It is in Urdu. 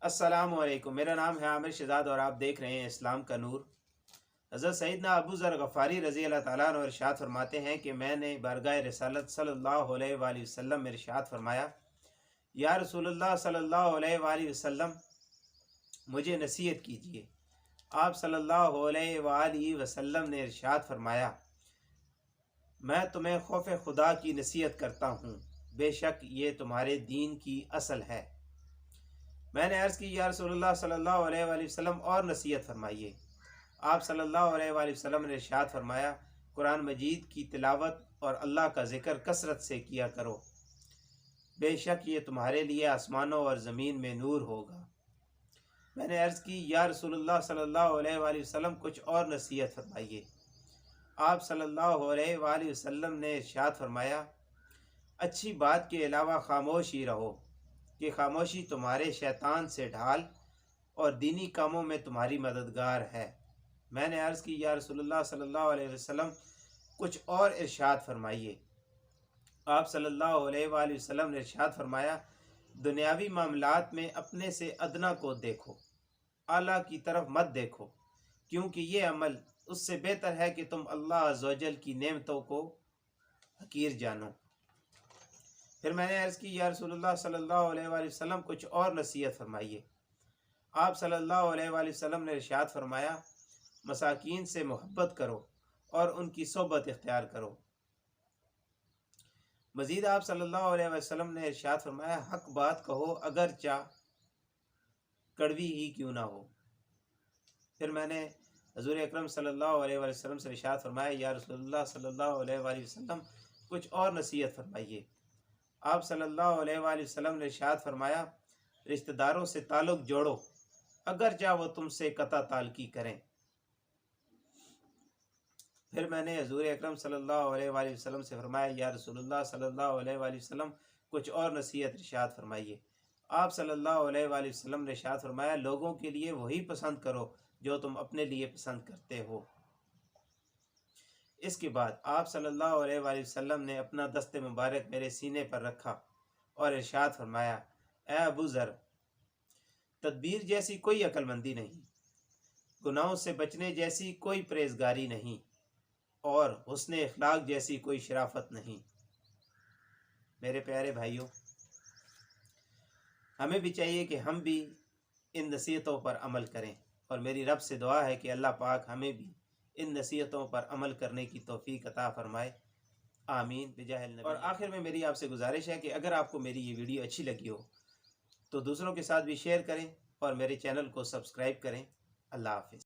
السلام علیکم، میرا نام ہے عامر شہزاد اور آپ دیکھ رہے ہیں اسلام کا نور۔ حضرت سیدنا ابو ذر غفاری رضی اللہ تعالیٰ عنہ ارشاد فرماتے ہیں کہ میں نے بارگاہ رسالت صلی اللہ علیہ وآلہ وسلم میں ارشاد فرمایا، یا رسول اللہ صلی اللہ علیہ وآلہ وسلم مجھے نصیحت کیجیے۔ آپ صلی اللہ علیہ وآلہ وسلم نے ارشاد فرمایا، میں تمہیں خوف خدا کی نصیحت کرتا ہوں، بے شک یہ تمہارے دین کی اصل ہے۔ میں نے عرض کی، یا رسول اللہ صلی اللہ علیہ وآلہ وسلم اور نصیحت فرمائیے۔ آپ صلی اللہ علیہ وآلہ وسلم نے ارشاد فرمایا، قرآن مجید کی تلاوت اور اللہ کا ذکر کثرت سے کیا کرو، بے شک یہ تمہارے لیے آسمانوں اور زمین میں نور ہوگا۔ میں نے عرض کی، یا رسول اللہ صلی اللہ علیہ وآلہ وسلم کچھ اور نصیحت فرمائیے۔ آپ صلی اللہ علیہ وآلہ وسلم نے ارشاد فرمایا، اچھی بات کے علاوہ خاموش ہی رہو، کہ خاموشی تمہارے شیطان سے ڈھال اور دینی کاموں میں تمہاری مددگار ہے۔ میں نے عرض کی، یا رسول اللہ صلی اللہ علیہ وسلم کچھ اور ارشاد فرمائیے۔ آپ صلی اللہ علیہ وآلہ وسلم نے ارشاد فرمایا، دنیاوی معاملات میں اپنے سے ادنا کو دیکھو، اعلیٰ کی طرف مت دیکھو، کیونکہ یہ عمل اس سے بہتر ہے کہ تم اللہ عز و جل کی نعمتوں کو حقیر جانو۔ پھر میں نے عرض کی، یا رسول اللہ صلی اللہ علیہ وآلہ وسلم کچھ اور نصیحت فرمائیے۔ آپ صلی اللہ علیہ وآلہ وسلم نے ارشاد فرمایا، مساکین سے محبت کرو اور ان کی صحبت اختیار کرو۔ مزید آپ صلی اللہ علیہ وسلم نے ارشاد فرمایا، حق بات کہو اگرچہ کڑوی ہی کیوں نہ ہو۔ پھر میں نے حضور اکرم صلی اللہ علیہ وآلہ وسلم سے ارشاد فرمایا، یا رسول اللہ صلی اللہ علیہ وآلہ وسلم کچھ اور نصیحت فرمائیے۔ آپ صلی اللہ علیہ وآلہ وسلم نے ارشاد فرمایا، رشتہ داروں سے تعلق جوڑو اگرچہ وہ تم سے قطع تعلقی کریں۔ پھر میں نے حضور اکرم صلی اللہ علیہ وآلہ وسلم سے فرمایا، یا رسول اللہ صلی اللہ علیہ وآلہ وسلم کچھ اور نصیحت ارشاد فرمائیے۔ آپ صلی اللہ علیہ وآلہ وسلم نے ارشاد فرمایا، لوگوں کے لیے وہی پسند کرو جو تم اپنے لیے پسند کرتے ہو۔ اس کے بعد آپ صلی اللہ علیہ وآلہ وسلم نے اپنا دست مبارک میرے سینے پر رکھا اور ارشاد فرمایا، اے ابو ذر، تدبیر جیسی کوئی عقل مندی نہیں، گناہوں سے بچنے جیسی کوئی پرہیزگاری نہیں، اور حسن اخلاق جیسی کوئی شرافت نہیں۔ میرے پیارے بھائیوں، ہمیں بھی چاہیے کہ ہم بھی ان نصیحتوں پر عمل کریں، اور میری رب سے دعا ہے کہ اللہ پاک ہمیں بھی ان نصیحتوں پر عمل کرنے کی توفیق عطا فرمائے، آمین بجاہ النبی۔ اور آخر میں میری آپ سے گزارش ہے کہ اگر آپ کو میری یہ ویڈیو اچھی لگی ہو تو دوسروں کے ساتھ بھی شیئر کریں اور میرے چینل کو سبسکرائب کریں۔ اللہ حافظ۔